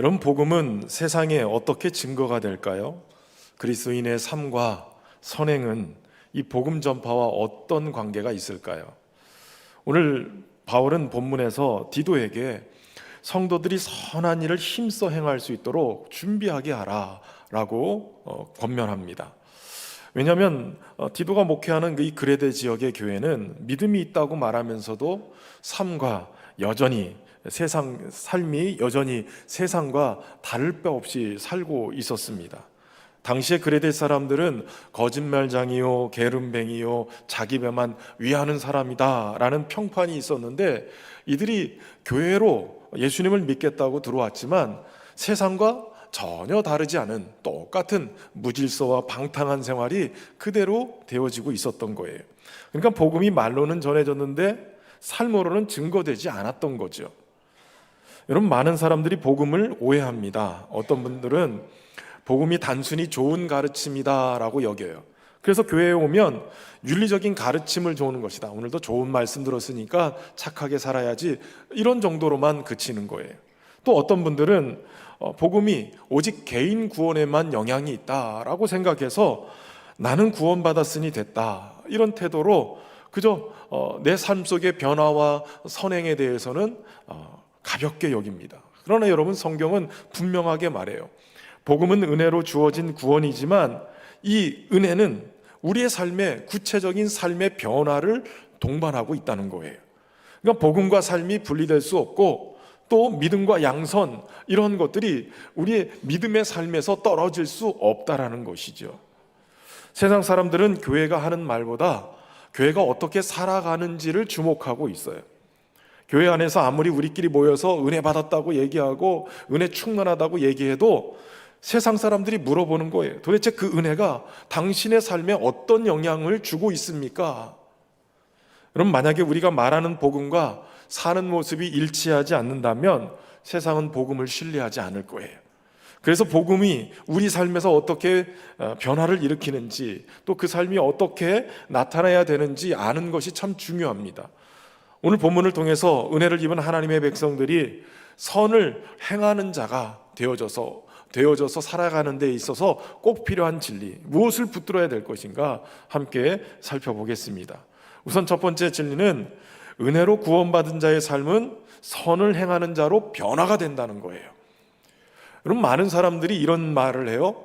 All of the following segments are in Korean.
여러분, 복음은 세상에 어떻게 증거가 될까요? 그리스도인의 삶과 선행은 이 복음 전파와 어떤 관계가 있을까요? 오늘 바울은 본문에서 디도에게 성도들이 선한 일을 힘써 행할 수 있도록 준비하게 하라라고 권면합니다. 왜냐하면 디도가 목회하는 이 그레데 지역의 교회는 믿음이 있다고 말하면서도 삶과 여전히 삶이 여전히 세상과 다를 바 없이 살고 있었습니다. 당시에 그레데 사람들은 거짓말장이요, 게으름뱅이요, 자기 배만 위하는 사람이다 라는 평판이 있었는데, 이들이 교회로 예수님을 믿겠다고 들어왔지만 세상과 전혀 다르지 않은 똑같은 무질서와 방탕한 생활이 그대로 되어지고 있었던 거예요. 그러니까 복음이 말로는 전해졌는데 삶으로는 증거되지 않았던 거죠. 여러분, 많은 사람들이 복음을 오해합니다. 어떤 분들은 복음이 단순히 좋은 가르침이다 라고 여겨요. 그래서 교회에 오면 윤리적인 가르침을 주는 것이다, 오늘도 좋은 말씀 들었으니까 착하게 살아야지, 이런 정도로만 그치는 거예요. 또 어떤 분들은 복음이 오직 개인 구원에만 영향이 있다라고 생각해서 나는 구원받았으니 됐다, 이런 태도로 그저 내 삶 속의 변화와 선행에 대해서는 가볍게 여깁니다. 그러나 여러분, 성경은 분명하게 말해요. 복음은 은혜로 주어진 구원이지만 이 은혜는 우리의 삶의 구체적인 삶의 변화를 동반하고 있다는 거예요. 그러니까 복음과 삶이 분리될 수 없고, 또 믿음과 양선, 이런 것들이 우리의 믿음의 삶에서 떨어질 수 없다라는 것이죠. 세상 사람들은 교회가 하는 말보다 교회가 어떻게 살아가는지를 주목하고 있어요. 교회 안에서 아무리 우리끼리 모여서 은혜 받았다고 얘기하고 은혜 충만하다고 얘기해도 세상 사람들이 물어보는 거예요. 도대체 그 은혜가 당신의 삶에 어떤 영향을 주고 있습니까? 그럼 만약에 우리가 말하는 복음과 사는 모습이 일치하지 않는다면 세상은 복음을 신뢰하지 않을 거예요. 그래서 복음이 우리 삶에서 어떻게 변화를 일으키는지, 또 그 삶이 어떻게 나타나야 되는지 아는 것이 참 중요합니다. 오늘 본문을 통해서 은혜를 입은 하나님의 백성들이 선을 행하는 자가 되어져서 살아가는 데 있어서 꼭 필요한 진리, 무엇을 붙들어야 될 것인가 함께 살펴보겠습니다. 우선 첫 번째 진리는 은혜로 구원받은 자의 삶은 선을 행하는 자로 변화가 된다는 거예요. 여러분, 많은 사람들이 이런 말을 해요.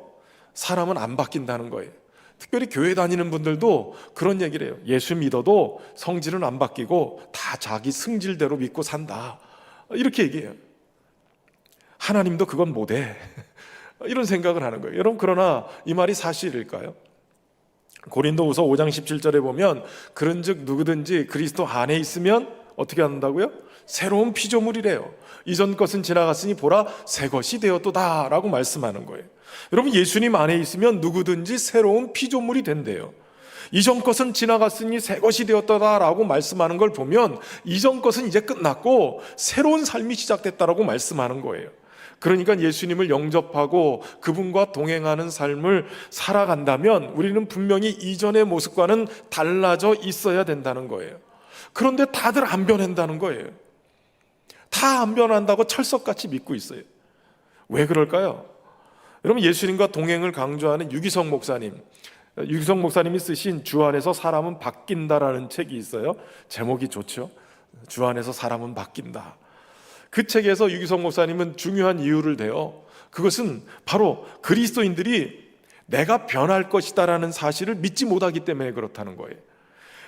사람은 안 바뀐다는 거예요. 특별히 교회 다니는 분들도 그런 얘기를 해요. 예수 믿어도 성질은 안 바뀌고 다 자기 승질대로 믿고 산다, 이렇게 얘기해요. 하나님도 그건 못해, 이런 생각을 하는 거예요. 여러분, 그러나 이 말이 사실일까요? 고린도후서 5장 17절에 보면 그런즉 누구든지 그리스도 안에 있으면 어떻게 한다고요? 새로운 피조물이래요. 이전 것은 지나갔으니 보라, 새 것이 되었도다 라고 말씀하는 거예요. 여러분, 예수님 안에 있으면 누구든지 새로운 피조물이 된대요. 이전 것은 지나갔으니 새 것이 되었다 라고 말씀하는 걸 보면 이전 것은 이제 끝났고 새로운 삶이 시작됐다라고 말씀하는 거예요. 그러니까 예수님을 영접하고 그분과 동행하는 삶을 살아간다면 우리는 분명히 이전의 모습과는 달라져 있어야 된다는 거예요. 그런데 다들 안 변한다는 거예요. 다 안 변한다고 철석같이 믿고 있어요. 왜 그럴까요? 여러분, 예수님과 동행을 강조하는 유기성 목사님이 쓰신 주 안에서 사람은 바뀐다라는 책이 있어요. 제목이 좋죠. 주 안에서 사람은 바뀐다. 그 책에서 유기성 목사님은 중요한 이유를 대요. 그것은 바로 그리스도인들이 내가 변할 것이다라는 사실을 믿지 못하기 때문에 그렇다는 거예요.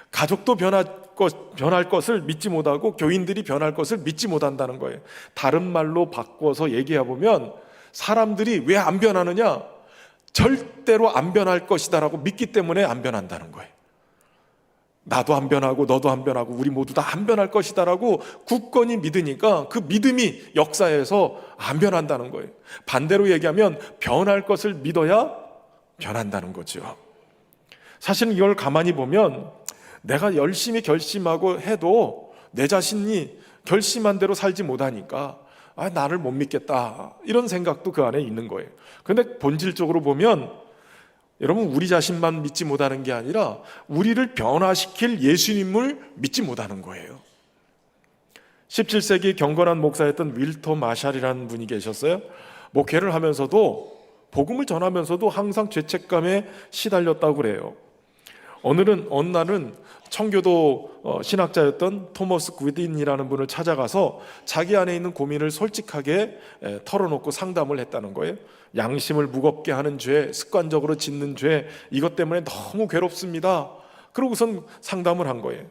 가족도 변할 것을 믿지 못하고 교인들이 변할 것을 믿지 못한다는 거예요. 다른 말로 바꿔서 얘기해보면 사람들이 왜 안 변하느냐? 절대로 안 변할 것이다라고 믿기 때문에 안 변한다는 거예요. 나도 안 변하고 너도 안 변하고 우리 모두 다 안 변할 것이다라고 굳건히 믿으니까 그 믿음이 역사에서 안 변한다는 거예요. 반대로 얘기하면 변할 것을 믿어야 변한다는 거죠. 사실은 이걸 가만히 보면 내가 열심히 결심하고 해도 내 자신이 결심한 대로 살지 못하니까 나를 못 믿겠다, 이런 생각도 그 안에 있는 거예요. 그런데 본질적으로 보면 여러분, 우리 자신만 믿지 못하는 게 아니라 우리를 변화시킬 예수님을 믿지 못하는 거예요. 17세기 경건한 목사였던 윌터 마샬이라는 분이 계셨어요. 목회를 하면서도, 복음을 전하면서도 항상 죄책감에 시달렸다고 그래요. 어느 날은 청교도 신학자였던 토머스 구딘이라는 분을 찾아가서 자기 안에 있는 고민을 솔직하게 털어놓고 상담을 했다는 거예요. 양심을 무겁게 하는 죄, 습관적으로 짓는 죄, 이것 때문에 너무 괴롭습니다. 그러고선 상담을 한 거예요.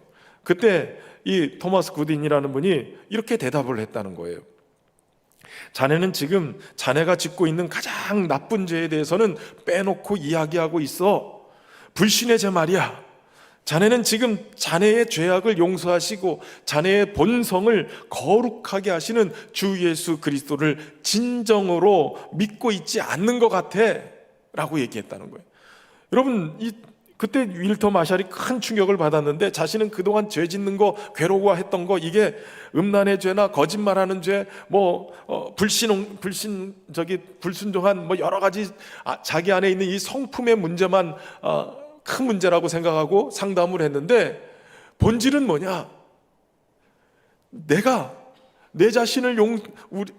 그때 이 토머스 구딘이라는 분이 이렇게 대답을 했다는 거예요. 자네는 지금 자네가 짓고 있는 가장 나쁜 죄에 대해서는 빼놓고 이야기하고 있어. 불신의 죄 말이야. 자네는 지금 자네의 죄악을 용서하시고 자네의 본성을 거룩하게 하시는 주 예수 그리스도를 진정으로 믿고 있지 않는 것 같아 라고 얘기했다는 거예요. 여러분, 그때 윌터 마샬이 큰 충격을 받았는데, 자신은 그동안 죄 짓는 거, 괴로워했던 거, 이게 음란의 죄나 거짓말하는 죄, 불순종한 여러 가지 자기 안에 있는 이 성품의 문제만 큰 문제라고 생각하고 상담을 했는데, 본질은 뭐냐? 내가 내 자신을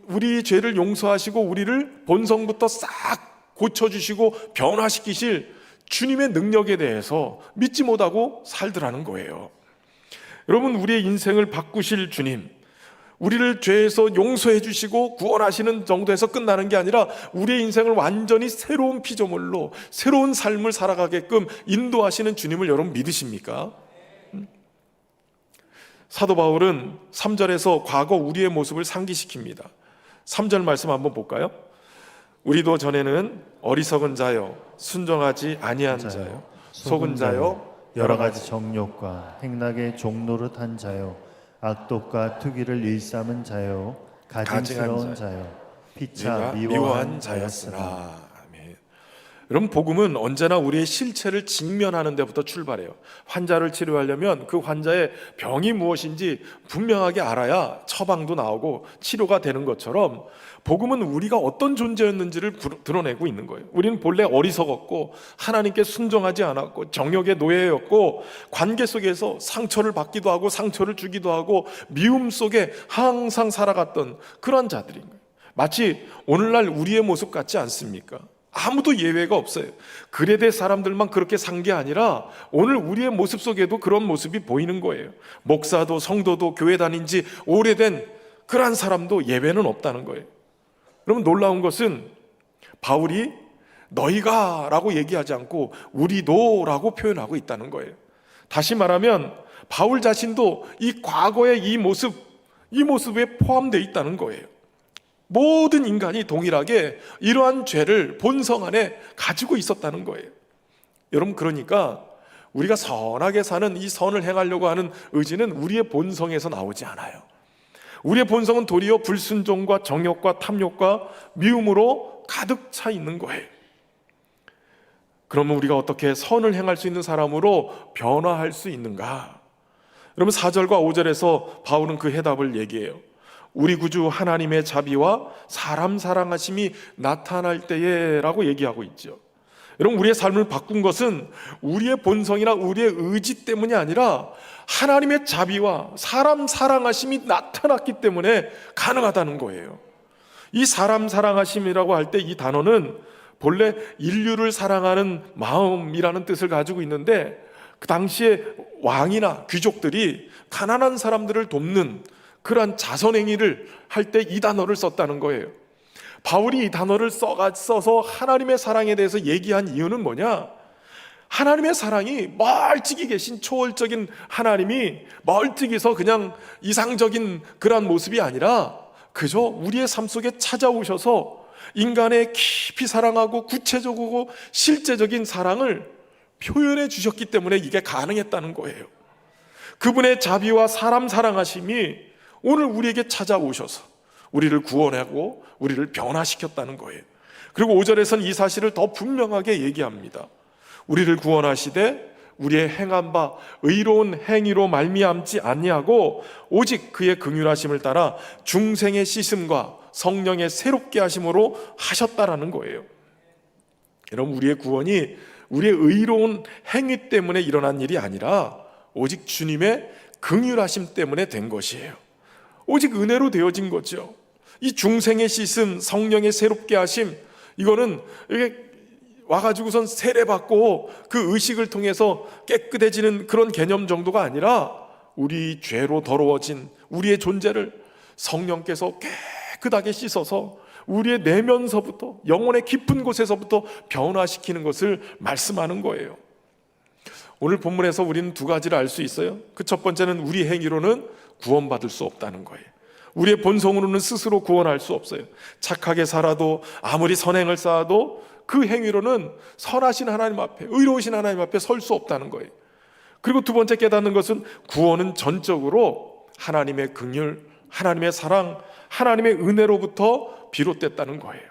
우리 죄를 용서하시고 우리를 본성부터 싹 고쳐주시고 변화시키실 주님의 능력에 대해서 믿지 못하고 살더라는 거예요. 여러분, 우리의 인생을 바꾸실 주님, 우리를 죄에서 용서해 주시고 구원하시는 정도에서 끝나는 게 아니라 우리의 인생을 완전히 새로운 피조물로 새로운 삶을 살아가게끔 인도하시는 주님을 여러분 믿으십니까? 사도 바울은 3절에서 과거 우리의 모습을 상기시킵니다. 3절 말씀 한번 볼까요? 우리도 전에는 어리석은 자요, 순종하지 아니한 자요, 속은 자요, 여러 가지 정욕과 행락의 종노릇한 자요, 악독과 투기를 일삼은 자요, 가증스러운 자요, 피차 미워한 자였으나. 아멘. 여러분, 복음은 언제나 우리의 실체를 직면하는 데부터 출발해요. 환자를 치료하려면 그 환자의 병이 무엇인지 분명하게 알아야 처방도 나오고 치료가 되는 것처럼, 복음은 우리가 어떤 존재였는지를 드러내고 있는 거예요. 우리는 본래 어리석었고 하나님께 순종하지 않았고 정욕의 노예였고 관계 속에서 상처를 받기도 하고 상처를 주기도 하고 미움 속에 항상 살아갔던 그런 자들인 거예요. 마치 오늘날 우리의 모습 같지 않습니까? 아무도 예외가 없어요. 그레데 사람들만 그렇게 산 게 아니라 오늘 우리의 모습 속에도 그런 모습이 보이는 거예요. 목사도 성도도 교회 다닌 지 오래된 그러한 사람도 예외는 없다는 거예요. 여러분, 놀라운 것은 바울이 너희가 라고 얘기하지 않고 우리도 라고 표현하고 있다는 거예요. 다시 말하면 바울 자신도 이 과거의 이 모습에 포함되어 있다는 거예요. 모든 인간이 동일하게 이러한 죄를 본성 안에 가지고 있었다는 거예요. 여러분, 그러니까 우리가 선하게 사는 이 선을 행하려고 하는 의지는 우리의 본성에서 나오지 않아요. 우리의 본성은 도리어 불순종과 정욕과 탐욕과 미움으로 가득 차 있는 거예요. 그러면 우리가 어떻게 선을 행할 수 있는 사람으로 변화할 수 있는가? 여러분, 4절과 5절에서 바울은 그 해답을 얘기해요. 우리 구주 하나님의 자비와 사람 사랑하심이 나타날 때에 라고 얘기하고 있죠. 여러분, 우리의 삶을 바꾼 것은 우리의 본성이나 우리의 의지 때문이 아니라 하나님의 자비와 사람 사랑하심이 나타났기 때문에 가능하다는 거예요. 이 사람 사랑하심이라고 할 때 이 단어는 본래 인류를 사랑하는 마음이라는 뜻을 가지고 있는데, 그 당시에 왕이나 귀족들이 가난한 사람들을 돕는 그러한 자선행위를 할 때 이 단어를 썼다는 거예요. 바울이 이 단어를 써서 하나님의 사랑에 대해서 얘기한 이유는 뭐냐? 하나님의 사랑이 멀찍이 계신 초월적인 하나님이 멀찍이서 그냥 이상적인 그러한 모습이 아니라 그저 우리의 삶 속에 찾아오셔서 인간의 깊이 사랑하고 구체적이고 실제적인 사랑을 표현해 주셨기 때문에 이게 가능했다는 거예요. 그분의 자비와 사람 사랑하심이 오늘 우리에게 찾아오셔서 우리를 구원하고 우리를 변화시켰다는 거예요. 그리고 5절에서는 이 사실을 더 분명하게 얘기합니다. 우리를 구원하시되 우리의 행한 바 의로운 행위로 말미암지 아니하고 오직 그의 긍휼하심을 따라 중생의 씻음과 성령의 새롭게 하심으로 하셨다라는 거예요. 여러분, 우리의 구원이 우리의 의로운 행위 때문에 일어난 일이 아니라 오직 주님의 긍휼하심 때문에 된 것이에요. 오직 은혜로 되어진 거죠. 이 중생의 씻음, 성령의 새롭게 하심, 이거는 이게 와가지고선 세례받고 그 의식을 통해서 깨끗해지는 그런 개념 정도가 아니라 우리 죄로 더러워진 우리의 존재를 성령께서 깨끗하게 씻어서 우리의 내면서부터, 영혼의 깊은 곳에서부터 변화시키는 것을 말씀하는 거예요. 오늘 본문에서 우리는 두 가지를 알 수 있어요. 그 첫 번째는 우리 행위로는 구원받을 수 없다는 거예요. 우리의 본성으로는 스스로 구원할 수 없어요. 착하게 살아도, 아무리 선행을 쌓아도 그 행위로는 선하신 하나님 앞에, 의로우신 하나님 앞에 설 수 없다는 거예요. 그리고 두 번째 깨닫는 것은 구원은 전적으로 하나님의 긍휼, 하나님의 사랑, 하나님의 은혜로부터 비롯됐다는 거예요.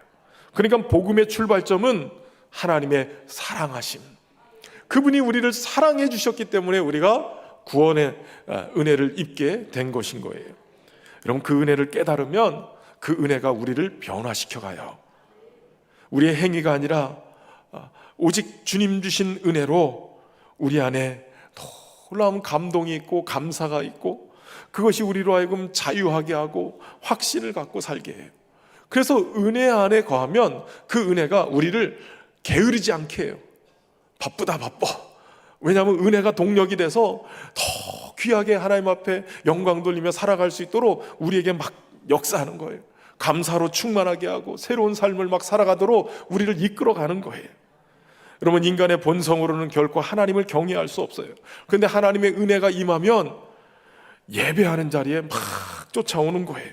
그러니까 복음의 출발점은 하나님의 사랑하심, 그분이 우리를 사랑해 주셨기 때문에 우리가 구원의 은혜를 입게 된 것인 거예요. 여러분, 그 은혜를 깨달으면 그 은혜가 우리를 변화시켜가요. 우리의 행위가 아니라 오직 주님 주신 은혜로 우리 안에 놀라운 감동이 있고 감사가 있고, 그것이 우리로 하여금 자유하게 하고 확신을 갖고 살게 해요. 그래서 은혜 안에 거하면 그 은혜가 우리를 게으르지 않게 해요. 바쁘다 바빠. 왜냐하면 은혜가 동력이 돼서 더 귀하게 하나님 앞에 영광 돌리며 살아갈 수 있도록 우리에게 막 역사하는 거예요. 감사로 충만하게 하고 새로운 삶을 막 살아가도록 우리를 이끌어가는 거예요. 여러분, 인간의 본성으로는 결코 하나님을 경외할 수 없어요. 그런데 하나님의 은혜가 임하면 예배하는 자리에 막 쫓아오는 거예요.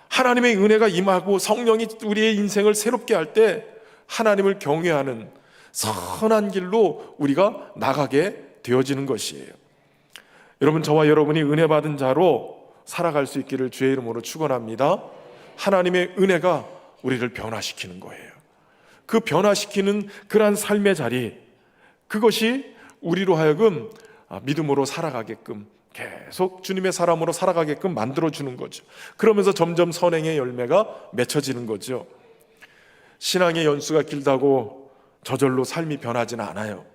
하나님의 은혜가 임하고 성령이 우리의 인생을 새롭게 할 때 하나님을 경외하는 선한 길로 우리가 나가게 되어지는 것이에요. 여러분, 저와 여러분이 은혜 받은 자로 살아갈 수 있기를 주의 이름으로 축원합니다. 하나님의 은혜가 우리를 변화시키는 거예요. 그 변화시키는 그러한 삶의 자리, 그것이 우리로 하여금 믿음으로 살아가게끔, 계속 주님의 사람으로 살아가게끔 만들어주는 거죠. 그러면서 점점 선행의 열매가 맺혀지는 거죠. 신앙의 연수가 길다고 저절로 삶이 변하지는 않아요.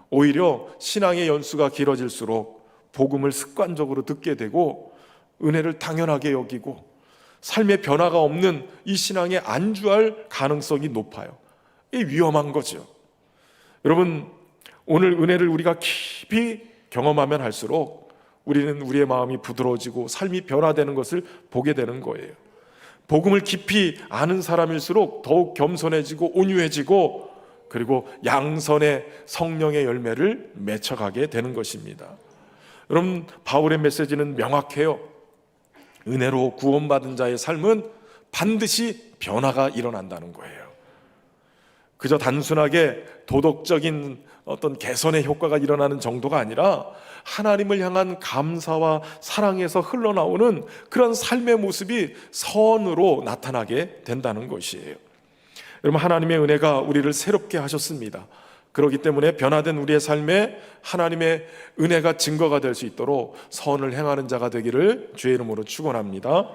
오히려 신앙의 연수가 길어질수록 복음을 습관적으로 듣게 되고 은혜를 당연하게 여기고 삶의 변화가 없는 이 신앙에 안주할 가능성이 높아요. 이 위험한 거죠. 여러분, 오늘 은혜를 우리가 깊이 경험하면 할수록 우리는 우리의 마음이 부드러워지고 삶이 변화되는 것을 보게 되는 거예요. 복음을 깊이 아는 사람일수록 더욱 겸손해지고 온유해지고, 그리고 양선의 성령의 열매를 맺혀가게 되는 것입니다. 여러분, 바울의 메시지는 명확해요. 은혜로 구원받은 자의 삶은 반드시 변화가 일어난다는 거예요. 그저 단순하게 도덕적인 어떤 개선의 효과가 일어나는 정도가 아니라 하나님을 향한 감사와 사랑에서 흘러나오는 그런 삶의 모습이 선으로 나타나게 된다는 것이에요. 여러분, 하나님의 은혜가 우리를 새롭게 하셨습니다. 그렇기 때문에 변화된 우리의 삶에 하나님의 은혜가 증거가 될 수 있도록 선을 행하는 자가 되기를 주의 이름으로 축원합니다.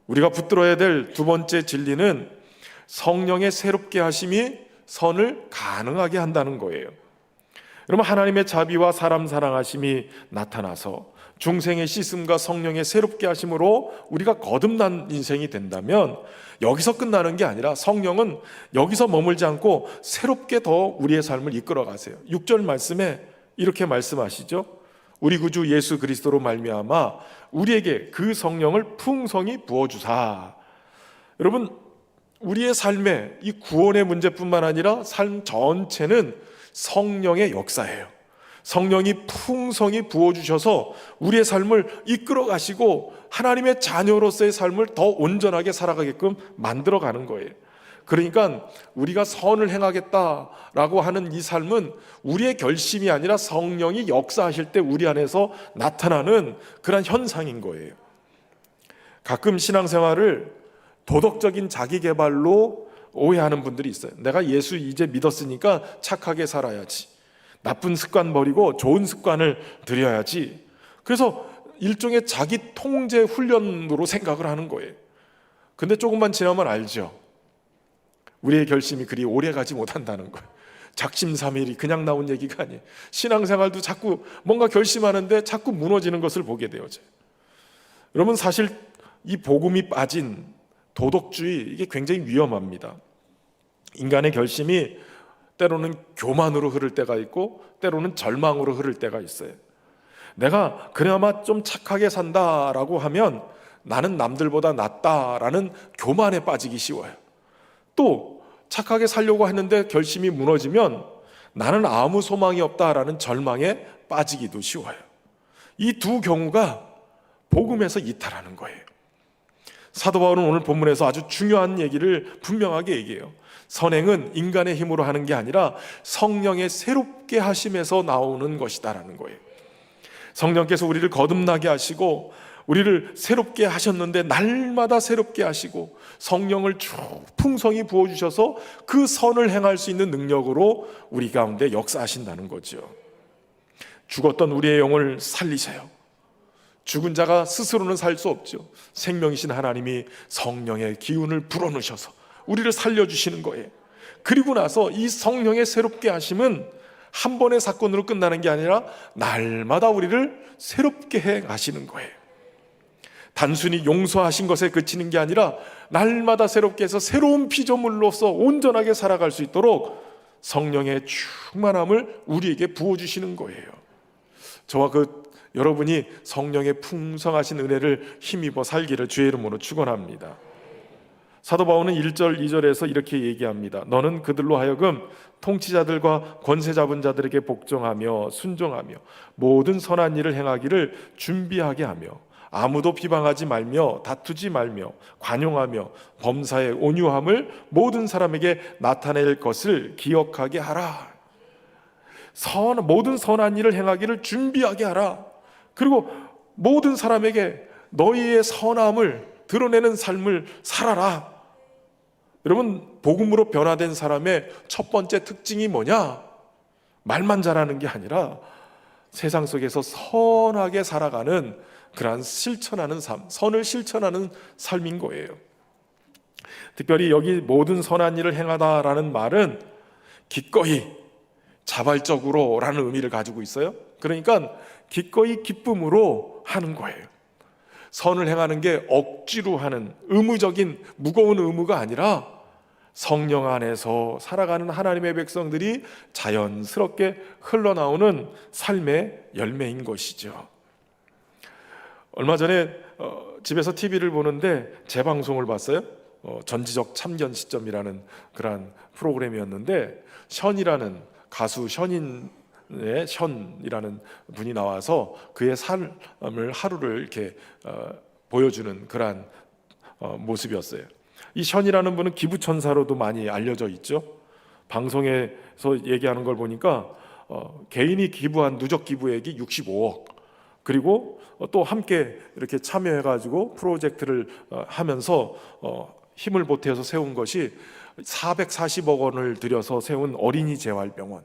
우리가 붙들어야 될 두 번째 진리는 성령의 새롭게 하심이 선을 가능하게 한다는 거예요. 여러분, 하나님의 자비와 사람 사랑하심이 나타나서 중생의 씻음과 성령의 새롭게 하심으로 우리가 거듭난 인생이 된다면 여기서 끝나는 게 아니라 성령은 여기서 머물지 않고 새롭게 더 우리의 삶을 이끌어 가세요. 6절 말씀에 이렇게 말씀하시죠. 우리 구주 예수 그리스도로 말미암아 우리에게 그 성령을 풍성히 부어주사. 여러분, 우리의 삶에 이 구원의 문제뿐만 아니라 삶 전체는 성령의 역사예요. 성령이 풍성히 부어주셔서 우리의 삶을 이끌어 가시고 하나님의 자녀로서의 삶을 더 온전하게 살아가게끔 만들어가는 거예요. 그러니까 우리가 선을 행하겠다라고 하는 이 삶은 우리의 결심이 아니라 성령이 역사하실 때 우리 안에서 나타나는 그런 현상인 거예요. 가끔 신앙생활을 도덕적인 자기개발로 오해하는 분들이 있어요. 내가 예수 이제 믿었으니까 착하게 살아야지, 나쁜 습관 버리고 좋은 습관을 들여야지. 그래서 일종의 자기 통제 훈련으로 생각을 하는 거예요. 근데 조금만 지나면 알죠. 우리의 결심이 그리 오래 가지 못한다는 거예요. 작심삼일이 그냥 나온 얘기가 아니에요. 신앙생활도 자꾸 뭔가 결심하는데 자꾸 무너지는 것을 보게 되어져요. 여러분, 사실 이 복음이 빠진 도덕주의, 이게 굉장히 위험합니다. 인간의 결심이 때로는 교만으로 흐를 때가 있고 때로는 절망으로 흐를 때가 있어요. 내가 그나마 좀 착하게 산다라고 하면 나는 남들보다 낫다라는 교만에 빠지기 쉬워요. 또 착하게 살려고 했는데 결심이 무너지면 나는 아무 소망이 없다라는 절망에 빠지기도 쉬워요. 이 두 경우가 복음에서 이탈하는 거예요. 사도 바울은 오늘 본문에서 아주 중요한 얘기를 분명하게 얘기해요. 선행은 인간의 힘으로 하는 게 아니라 성령의 새롭게 하심에서 나오는 것이다라는 거예요. 성령께서 우리를 거듭나게 하시고 우리를 새롭게 하셨는데 날마다 새롭게 하시고 성령을 쭉 풍성히 부어주셔서 그 선을 행할 수 있는 능력으로 우리 가운데 역사하신다는 거죠. 죽었던 우리의 영을 살리세요. 죽은 자가 스스로는 살 수 없죠. 생명이신 하나님이 성령의 기운을 불어넣으셔서 우리를 살려주시는 거예요. 그리고 나서 이 성령의 새롭게 하심은 한 번의 사건으로 끝나는 게 아니라 날마다 우리를 새롭게 해 가시는 거예요. 단순히 용서하신 것에 그치는 게 아니라 날마다 새롭게 해서 새로운 피조물로서 온전하게 살아갈 수 있도록 성령의 충만함을 우리에게 부어주시는 거예요. 저와 여러분이 성령의 풍성하신 은혜를 힘입어 살기를 주의 이름으로 축원합니다. 사도 바울은 1절 2절에서 이렇게 얘기합니다. 너는 그들로 하여금 통치자들과 권세 잡은 자들에게 복종하며 순종하며 모든 선한 일을 행하기를 준비하게 하며 아무도 비방하지 말며 다투지 말며 관용하며 범사의 온유함을 모든 사람에게 나타낼 것을 기억하게 하라. 모든 선한 일을 행하기를 준비하게 하라. 그리고 모든 사람에게 너희의 선함을 드러내는 삶을 살아라. 여러분, 복음으로 변화된 사람의 첫 번째 특징이 뭐냐? 말만 잘하는 게 아니라 세상 속에서 선하게 살아가는 그러한 실천하는 삶, 선을 실천하는 삶인 거예요. 특별히 여기 모든 선한 일을 행하다라는 말은 기꺼이, 자발적으로 라는 의미를 가지고 있어요. 그러니까 기꺼이 기쁨으로 하는 거예요. 선을 행하는 게 억지로 하는 의무적인 무거운 의무가 아니라 성령 안에서 살아가는 하나님의 백성들이 자연스럽게 흘러나오는 삶의 열매인 것이죠. 얼마 전에 집에서 TV를 보는데 재방송을 봤어요. 전지적 참견 시점이라는 그러한 프로그램이었는데 션이라는 가수 션인의 션이라는 분이 나와서 그의 삶을 하루를 이렇게 보여주는 그러한 모습이었어요. 이 션이라는 분은 기부천사로도 많이 알려져 있죠. 방송에서 얘기하는 걸 보니까 개인이 기부한 누적 기부액이 65억, 그리고 또 함께 이렇게 참여해가지고 프로젝트를 하면서 힘을 보태서 세운 것이 440억 원을 들여서 세운 어린이 재활병원,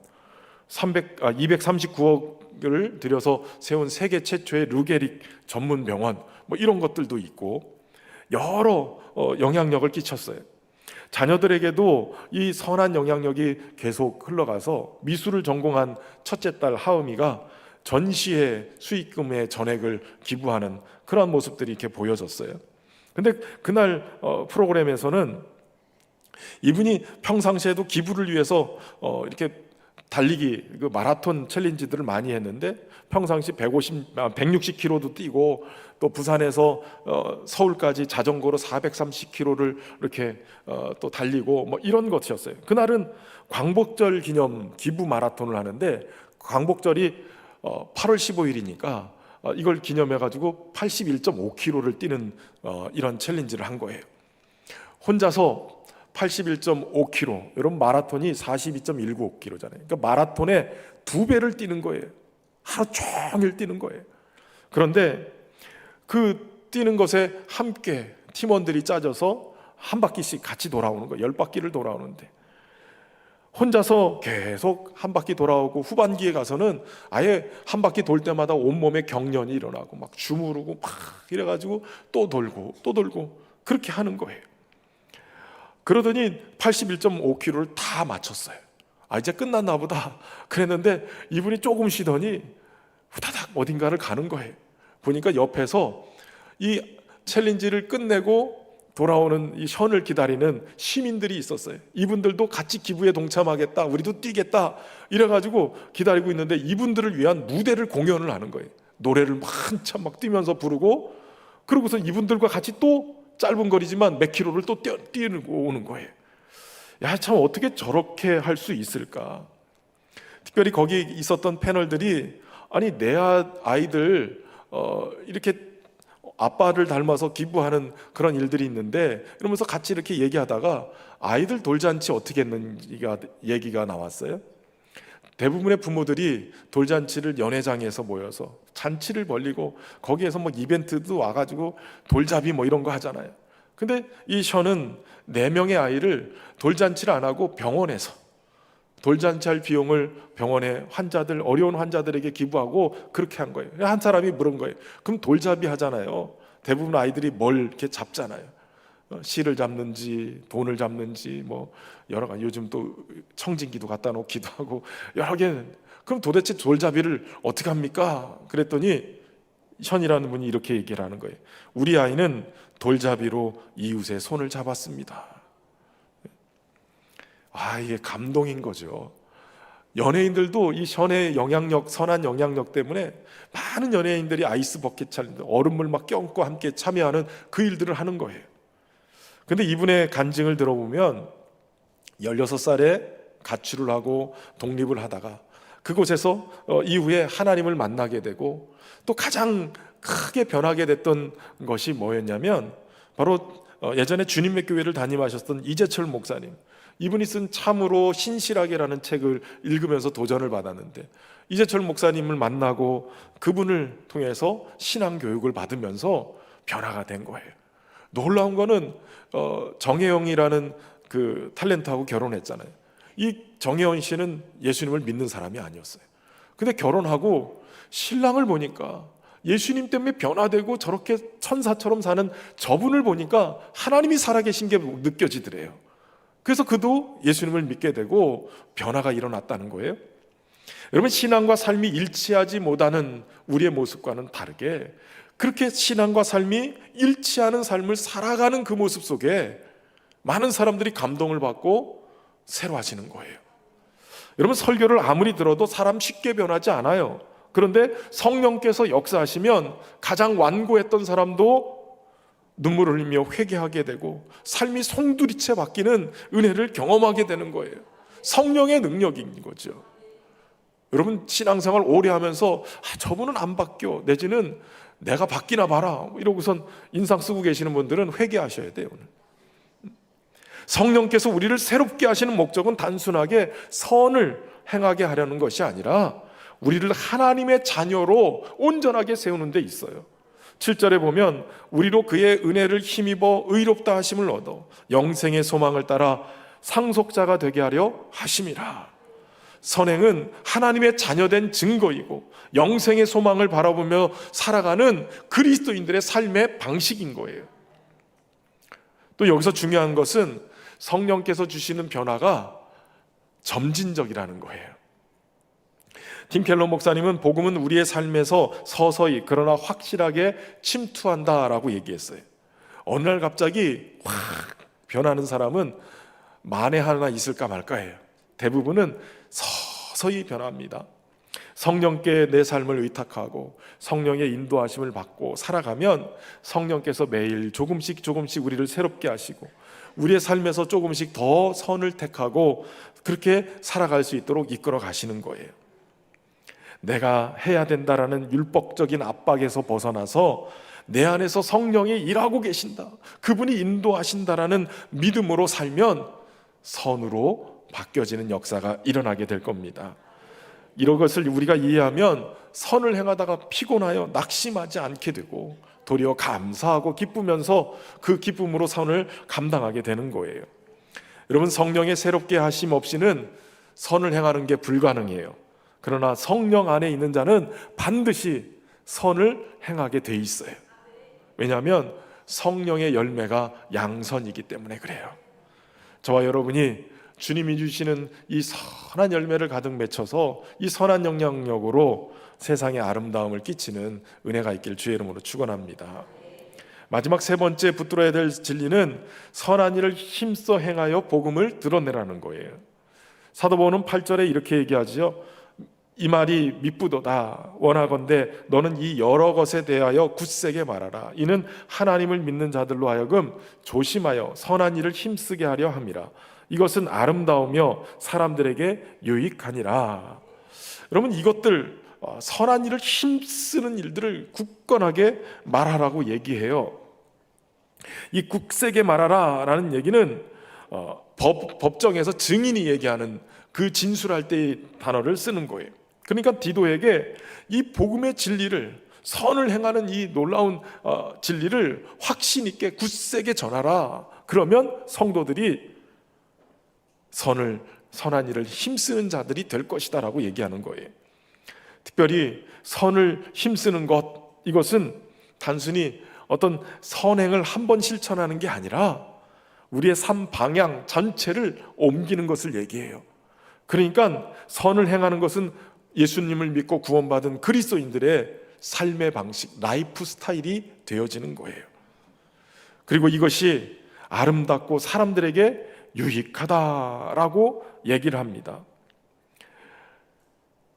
239억을 들여서 세운 세계 최초의 르게릭 전문 병원, 뭐 이런 것들도 있고 여러 영향력을 끼쳤어요. 자녀들에게도 이 선한 영향력이 계속 흘러가서 미술을 전공한 첫째 딸 하음이가 전시회 수익금의 전액을 기부하는 그런 모습들이 이렇게 보여졌어요. 근데 그날 프로그램에서는 이분이 평상시에도 기부를 위해서 이렇게 달리기 그 마라톤 챌린지들을 많이 했는데 평상시 160km도 뛰고 또 부산에서 서울까지 자전거로 430km를 이렇게 또 달리고 뭐 이런 것이었어요. 그날은 광복절 기념 기부 마라톤을 하는데 광복절이 8월 15일이니까 이걸 기념해가지고 81.5km를 뛰는 이런 챌린지를 한 거예요. 혼자서 81.5km, 여러분 마라톤이 42.195km잖아요. 그러니까 마라톤의 2배를 뛰는 거예요. 하루 종일 뛰는 거예요. 그런데 그 뛰는 것에 함께 팀원들이 짜져서 한 바퀴씩 같이 돌아오는 거예요. 10바퀴를 돌아오는데 혼자서 계속 한 바퀴 돌아오고 후반기에 가서는 아예 한 바퀴 돌 때마다 온몸에 경련이 일어나고 막 주무르고 막 이래가지고 또 돌고 또 돌고 그렇게 하는 거예요. 그러더니 81.5km를 다 마쳤어요. 이제 끝났나 보다 그랬는데 이분이 조금 쉬더니 후다닥 어딘가를 가는 거예요. 보니까 옆에서 이 챌린지를 끝내고 돌아오는 이 션을 기다리는 시민들이 있었어요. 이분들도 같이 기부에 동참하겠다, 우리도 뛰겠다 이래가지고 기다리고 있는데 이분들을 위한 무대를 공연을 하는 거예요. 노래를 한참 막 뛰면서 부르고, 그러고서 이분들과 같이 또 짧은 거리지만 몇 킬로를 또 뛰고 오는 거예요. 야, 참 어떻게 저렇게 할 수 있을까? 특별히 거기 있었던 패널들이, 아니 내 아이들 이렇게 아빠를 닮아서 기부하는 그런 일들이 있는데, 이러면서 같이 이렇게 얘기하다가 아이들 돌잔치 어떻게 했는지가 얘기가 나왔어요. 대부분의 부모들이 돌잔치를 연회장에서 모여서 잔치를 벌리고 거기에서 뭐 이벤트도 와가지고 돌잡이 뭐 이런 거 하잖아요. 근데 이 션은 4명의 아이를 돌잔치를 안 하고 병원에서 돌잔치 할 비용을 병원의 환자들, 어려운 환자들에게 기부하고 그렇게 한 거예요. 한 사람이 물은 거예요. 그럼 돌잡이 하잖아요. 대부분 아이들이 뭘 이렇게 잡잖아요. 실을 잡는지 돈을 잡는지 뭐 여러 가지, 요즘 또 청진기도 갖다 놓기도 하고 여러 개. 그럼 도대체 돌잡이를 어떻게 합니까? 그랬더니 션이라는 분이 이렇게 얘기를 하는 거예요. 우리 아이는 돌잡이로 이웃의 손을 잡았습니다. 아, 이게 감동인 거죠. 연예인들도 이 션의 영향력, 선한 영향력 때문에 많은 연예인들이 아이스 버킷 챌린지, 얼음물 막 껴안고 함께 참여하는 그 일들을 하는 거예요. 근데 이분의 간증을 들어보면 16살에 가출을 하고 독립을 하다가 그곳에서 이후에 하나님을 만나게 되고, 또 가장 크게 변하게 됐던 것이 뭐였냐면 바로 예전에 주님의 교회를 담임하셨던 이재철 목사님, 이분이 쓴 참으로 신실하게라는 책을 읽으면서 도전을 받았는데, 이재철 목사님을 만나고 그분을 통해서 신앙 교육을 받으면서 변화가 된 거예요. 놀라운 거는 정혜영이라는 그 탤런트하고 결혼했잖아요. 이 정혜원 씨는 예수님을 믿는 사람이 아니었어요. 근데 결혼하고 신랑을 보니까 예수님 때문에 변화되고 저렇게 천사처럼 사는 저분을 보니까 하나님이 살아계신 게 느껴지더래요. 그래서 그도 예수님을 믿게 되고 변화가 일어났다는 거예요. 여러분, 신앙과 삶이 일치하지 못하는 우리의 모습과는 다르게 그렇게 신앙과 삶이 일치하는 삶을 살아가는 그 모습 속에 많은 사람들이 감동을 받고 새로워지는 거예요. 여러분, 설교를 아무리 들어도 사람 쉽게 변하지 않아요. 그런데 성령께서 역사하시면 가장 완고했던 사람도 눈물을 흘리며 회개하게 되고 삶이 송두리째 바뀌는 은혜를 경험하게 되는 거예요. 성령의 능력인 거죠. 여러분, 신앙생활 오래 하면서 저분은 안 바뀌어, 내지는 내가 바뀌나 봐라 이러고선 인상 쓰고 계시는 분들은 회개하셔야 돼요. 오늘 성령께서 우리를 새롭게 하시는 목적은 단순하게 선을 행하게 하려는 것이 아니라 우리를 하나님의 자녀로 온전하게 세우는 데 있어요. 7절에 보면 우리로 그의 은혜를 힘입어 의롭다 하심을 얻어 영생의 소망을 따라 상속자가 되게 하려 하심이라. 선행은 하나님의 자녀된 증거이고 영생의 소망을 바라보며 살아가는 그리스도인들의 삶의 방식인 거예요. 또 여기서 중요한 것은 성령께서 주시는 변화가 점진적이라는 거예요. 팀 켈러 목사님은 복음은 우리의 삶에서 서서히 그러나 확실하게 침투한다라고 얘기했어요. 어느 날 갑자기 확 변하는 사람은 만에 하나 있을까 말까예요. 대부분은 서서히 변합니다. 성령께 내 삶을 의탁하고 성령의 인도하심을 받고 살아가면 성령께서 매일 조금씩 우리를 새롭게 하시고 우리의 삶에서 조금씩 더 선을 택하고 그렇게 살아갈 수 있도록 이끌어 가시는 거예요. 내가 해야 된다라는 율법적인 압박에서 벗어나서 내 안에서 성령이 일하고 계신다, 그분이 인도하신다라는 믿음으로 살면 선으로 바뀌어지는 역사가 일어나게 될 겁니다. 이런 것을 우리가 이해하면 선을 행하다가 피곤하여 낙심하지 않게 되고 도리어 감사하고 기쁘면서 그 기쁨으로 선을 감당하게 되는 거예요. 여러분, 성령의 새롭게 하심 없이는 선을 행하는 게 불가능해요. 그러나 성령 안에 있는 자는 반드시 선을 행하게 돼 있어요. 왜냐하면 성령의 열매가 양선이기 때문에 그래요. 저와 여러분이 주님이 주시는 이 선한 열매를 가득 맺혀서 이 선한 영향력으로 세상에 아름다움을 끼치는 은혜가 있길 주의 이름으로 축원합니다. 마지막 세 번째 붙들어야 될 진리는 선한 일을 힘써 행하여 복음을 드러내라는 거예요. 사도 바울은 8절에 이렇게 얘기하지요. 이 말이 미쁘도다. 원하건대 너는 이 여러 것에 대하여 굳세게 말하라. 이는 하나님을 믿는 자들로 하여금 조심하여 선한 일을 힘쓰게 하려 함이라. 이것은 아름다우며 사람들에게 유익하니라. 여러분, 이것들 선한 일을 힘쓰는 일들을 굳건하게 말하라고 얘기해요. 이 굳세게 말하라 라는 얘기는 법정에서 증인이 얘기하는 그 진술할 때의 단어를 쓰는 거예요. 그러니까 디도에게 이 복음의 진리를, 선을 행하는 이 놀라운 진리를 확신 있게 굳세게 전하라. 그러면 성도들이 선한 일을 힘쓰는 자들이 될 것이다 라고 얘기하는 거예요. 특별히 선을 힘쓰는 것, 이것은 단순히 어떤 선행을 한 번 실천하는 게 아니라 우리의 삶 방향 전체를 옮기는 것을 얘기해요. 그러니까 선을 행하는 것은 예수님을 믿고 구원받은 그리스도인들의 삶의 방식, 라이프 스타일이 되어지는 거예요. 그리고 이것이 아름답고 사람들에게 유익하다라고 얘기를 합니다.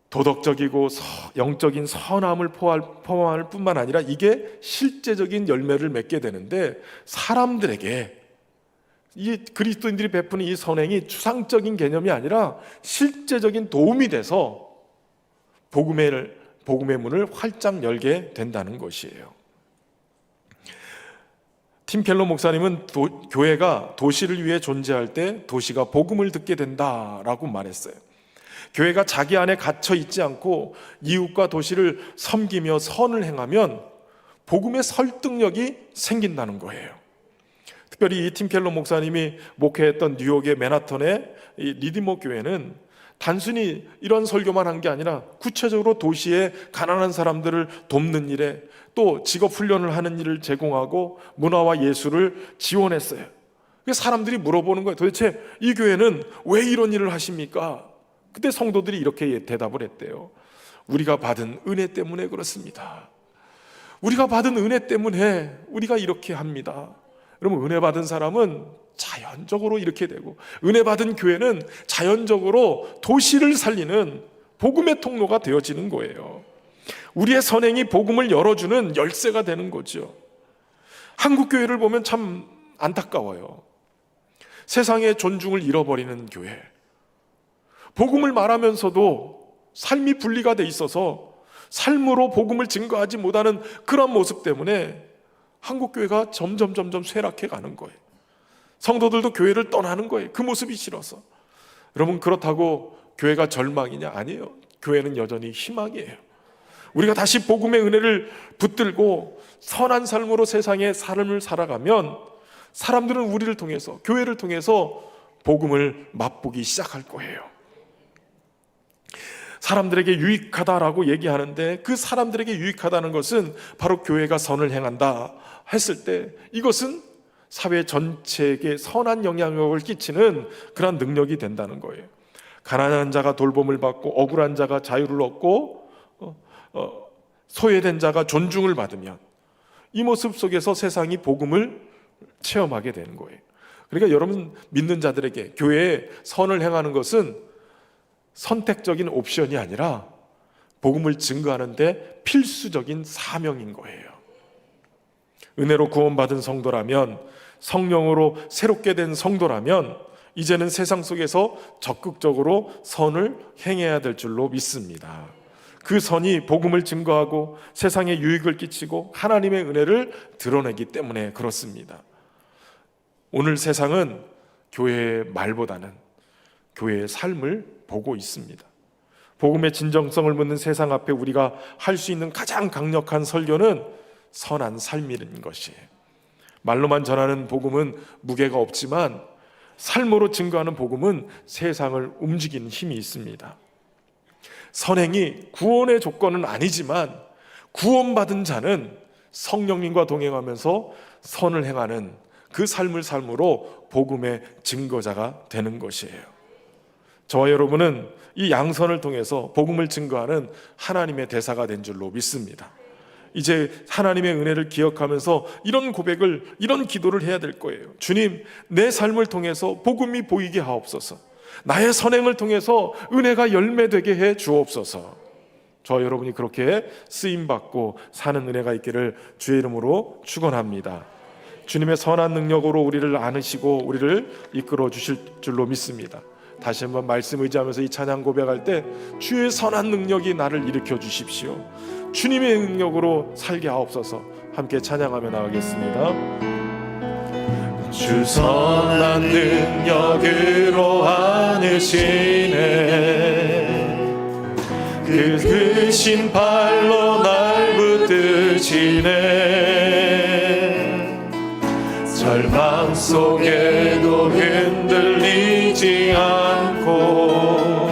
도덕적이고 영적인 선함을 포함할 뿐만 아니라 이게 실제적인 열매를 맺게 되는데, 사람들에게 이 그리스도인들이 베푸는 이 선행이 추상적인 개념이 아니라 실제적인 도움이 돼서 복음의 문을 활짝 열게 된다는 것이에요. 팀 켈러 목사님은 교회가 도시를 위해 존재할 때 도시가 복음을 듣게 된다라고 말했어요. 교회가 자기 안에 갇혀 있지 않고 이웃과 도시를 섬기며 선을 행하면 복음의 설득력이 생긴다는 거예요. 특별히 이 팀 켈러 목사님이 목회했던 뉴욕의 맨하탄의 이 리디머 교회는 단순히 이런 설교만 한 게 아니라 구체적으로 도시의 가난한 사람들을 돕는 일에, 또 직업 훈련을 하는 일을 제공하고 문화와 예술을 지원했어요. 사람들이 물어보는 거예요. 도대체 이 교회는 왜 이런 일을 하십니까? 그때 성도들이 이렇게 대답을 했대요. 우리가 받은 은혜 때문에 그렇습니다. 우리가 받은 은혜 때문에 우리가 이렇게 합니다. 여러분, 은혜 받은 사람은 자연적으로 이렇게 되고, 은혜 받은 교회는 자연적으로 도시를 살리는 복음의 통로가 되어지는 거예요. 우리의 선행이 복음을 열어주는 열쇠가 되는 거죠. 한국 교회를 보면 참 안타까워요. 세상의 존중을 잃어버리는 교회, 복음을 말하면서도 삶이 분리가 돼 있어서 삶으로 복음을 증거하지 못하는 그런 모습 때문에 한국 교회가 점점 쇠락해 가는 거예요. 성도들도 교회를 떠나는 거예요. 그 모습이 싫어서. 여러분, 그렇다고 교회가 절망이냐? 아니에요. 교회는 여전히 희망이에요. 우리가 다시 복음의 은혜를 붙들고 선한 삶으로 세상의 삶을 살아가면 사람들은 우리를 통해서, 교회를 통해서 복음을 맛보기 시작할 거예요. 사람들에게 유익하다라고 얘기하는데, 그 사람들에게 유익하다는 것은 바로 교회가 선을 행한다 했을 때 이것은 사회 전체에게 선한 영향력을 끼치는 그런 능력이 된다는 거예요. 가난한 자가 돌봄을 받고 억울한 자가 자유를 얻고 소외된 자가 존중을 받으면 이 모습 속에서 세상이 복음을 체험하게 되는 거예요. 그러니까 여러분 믿는 자들에게 교회에 선을 행하는 것은 선택적인 옵션이 아니라 복음을 증거하는데 필수적인 사명인 거예요. 은혜로 구원받은 성도라면, 성령으로 새롭게 된 성도라면 이제는 세상 속에서 적극적으로 선을 행해야 될 줄로 믿습니다. 그 선이 복음을 증거하고 세상에 유익을 끼치고 하나님의 은혜를 드러내기 때문에 그렇습니다. 오늘 세상은 교회의 말보다는 교회의 삶을 보고 있습니다. 복음의 진정성을 묻는 세상 앞에 우리가 할 수 있는 가장 강력한 설교는 선한 삶이라는 것이에요. 말로만 전하는 복음은 무게가 없지만 삶으로 증거하는 복음은 세상을 움직이는 힘이 있습니다. 선행이 구원의 조건은 아니지만 구원받은 자는 성령님과 동행하면서 선을 행하는 그 삶을 삶으로 복음의 증거자가 되는 것이에요. 저와 여러분은 이 양선을 통해서 복음을 증거하는 하나님의 대사가 된 줄로 믿습니다. 이제 하나님의 은혜를 기억하면서 이런 고백을, 이런 기도를 해야 될 거예요. 주님, 내 삶을 통해서 복음이 보이게 하옵소서. 나의 선행을 통해서 은혜가 열매되게 해 주옵소서. 저와 여러분이 그렇게 쓰임받고 사는 은혜가 있기를 주의 이름으로 축원합니다. 주님의 선한 능력으로 우리를 안으시고 우리를 이끌어 주실 줄로 믿습니다. 다시 한번 말씀 의지하면서 이 찬양 고백할 때 주의 선한 능력이 나를 일으켜 주십시오. 주님의 능력으로 살게 하옵소서. 함께 찬양하며 나가겠습니다. 주 선한 능력으로 안으시네. 그 크신 발로 날 붙드시네. 절망 속에도 흔들리지 않고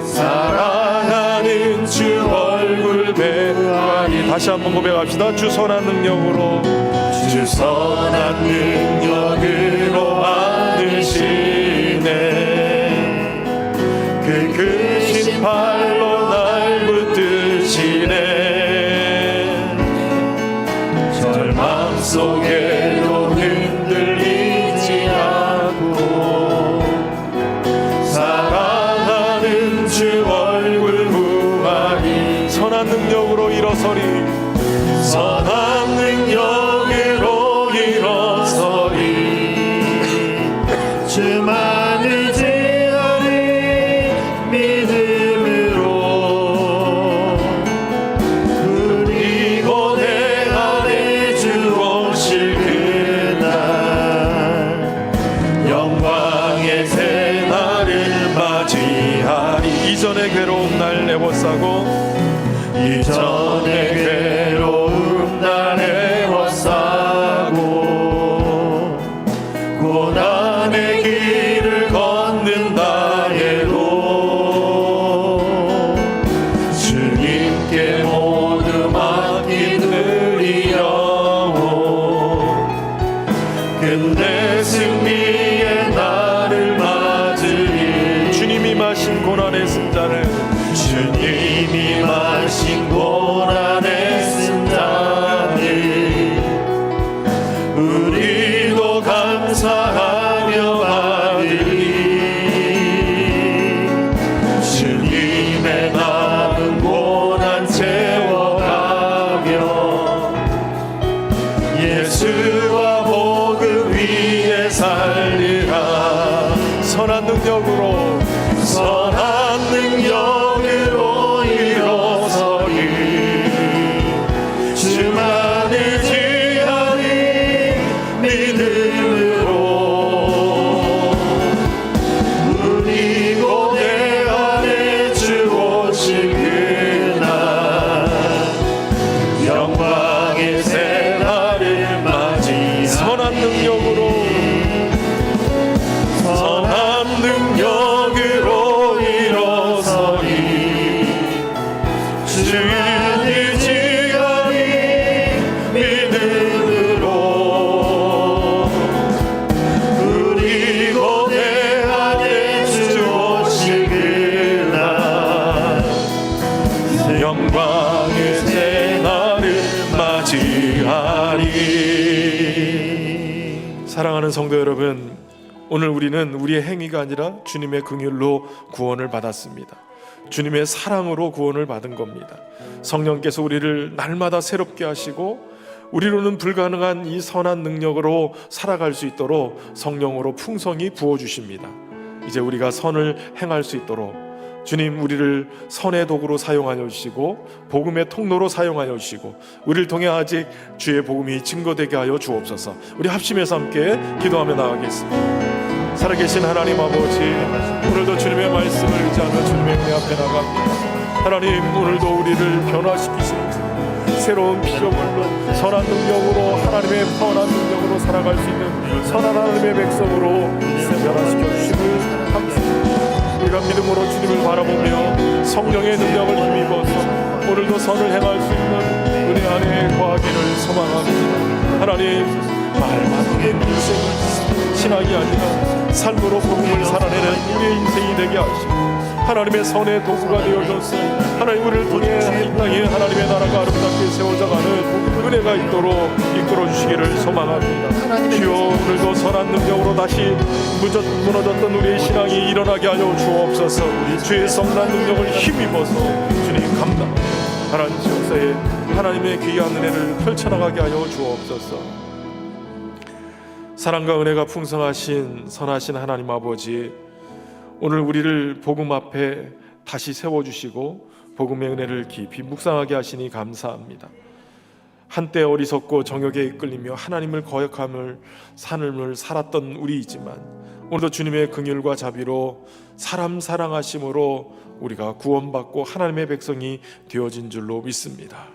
사랑하는 주 얼굴 배우하니. 다시 한번 고백합시다. 주 선한 능력으로, 주 선한 능력으로 안으시네. 그 크신 발로 날 붙드시네. 절망 속에도 흔들리지 않고 사랑하는 주 얼굴 보아니. 선한 능력으로 일어서리. 선한 능력으로 일어서리. 주만을 지으리 믿음으로. 그리고 내 안에 주 오실 그날 영광의 새날을 맞이하리. 이전의 괴로움 날 내워싸고, 이전의 괴로움 날 내워싸고 고난의 길을 걷는다 해도 주님께 모두 맡기느리요. 끝내 승리의 날을 맞으리. 주님이 마신 고난의 승잔을, 주님이 마신 고난의 승잔을 우리도 감사하며 받으리. 주님의 남은 고난 채워가며 예수와 복음 위에 살리라. 선한 능력으로, 선한 능력으로 일어서리. 주만을 지으리 믿음으로. 그리고 내 안에 주 오실 그날 영광의 새날을 맞이. 선한 능력으로, 선한 능력으로 일어서리. 주님을 지으리 믿음으로. 그리고 내 안에 주 오실 그날 영광의 새날을 맞이하리. 사랑하는 성도 여러분, 오늘 우리는 우리의 행위가 아니라 주님의 긍휼로 구원을 받았습니다. 주님의 사랑으로 구원을 받은 겁니다. 성령께서 우리를 날마다 새롭게 하시고 우리로는 불가능한 이 선한 능력으로 살아갈 수 있도록 성령으로 풍성히 부어주십니다. 이제 우리가 선을 행할 수 있도록 주님 우리를 선의 도구로 사용하여 주시고 복음의 통로로 사용하여 주시고 우리를 통해 아직 주의 복음이 증거되게 하여 주옵소서. 우리 합심해서 함께 기도하며 나가겠습니다. 살아계신 하나님 아버지, 오늘도 주님의 말씀을 의지하며 주님의 은혜 앞에 나갑니다. 하나님, 오늘도 우리를 변화시키시는 새로운 피조물로 선한 능력으로 하나님의 선한 능력으로 살아갈 수 있는 선한 하나님의 백성으로 변화시켜 주심을 감사합니다. 우리가 믿음으로 주님을 바라보며 성령의 능력을 힘입어서 오늘도 선을 행할 수 있는 은혜 안에 거하기를 소망합니다. 하나님, 말만 하는 인생을 신학이 아니라 삶으로 복음을 살아내는 우리의 인생이 되게 하시고 하나님의 선의 도구가 되어줬어. 하나님 우리를 통해 이 땅에 하나님의 나라가 아름답게 세워져가는 은혜가 있도록 이끌어 주시기를 소망합니다. 주여 오늘도 선한 능력으로 다시 무너졌던 우리의 신앙이 일어나게 하여 주옵소서. 주의 성난 능력을 힘입어서 주님 감당하며 하나님 역사에 하나님의 귀한 은혜를 펼쳐나가게 하여 주옵소서. 사랑과 은혜가 풍성하신 선하신 하나님 아버지, 오늘 우리를 복음 앞에 다시 세워주시고 복음의 은혜를 깊이 묵상하게 하시니 감사합니다. 한때 어리석고 정욕에 이끌리며 하나님을 거역함을 삶을 살았던 우리이지만 오늘도 주님의 긍휼과 자비로 사람 사랑하심으로 우리가 구원받고 하나님의 백성이 되어진 줄로 믿습니다.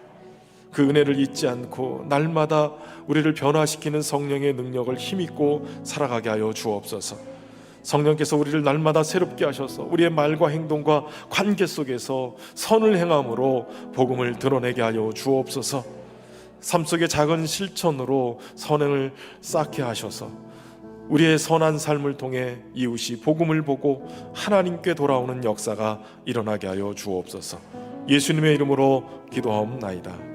그 은혜를 잊지 않고 날마다 우리를 변화시키는 성령의 능력을 힘입고 살아가게 하여 주옵소서. 성령께서 우리를 날마다 새롭게 하셔서 우리의 말과 행동과 관계 속에서 선을 행함으로 복음을 드러내게 하여 주옵소서. 삶 속의 작은 실천으로 선행을 쌓게 하셔서 우리의 선한 삶을 통해 이웃이 복음을 보고 하나님께 돌아오는 역사가 일어나게 하여 주옵소서. 예수님의 이름으로 기도하옵나이다.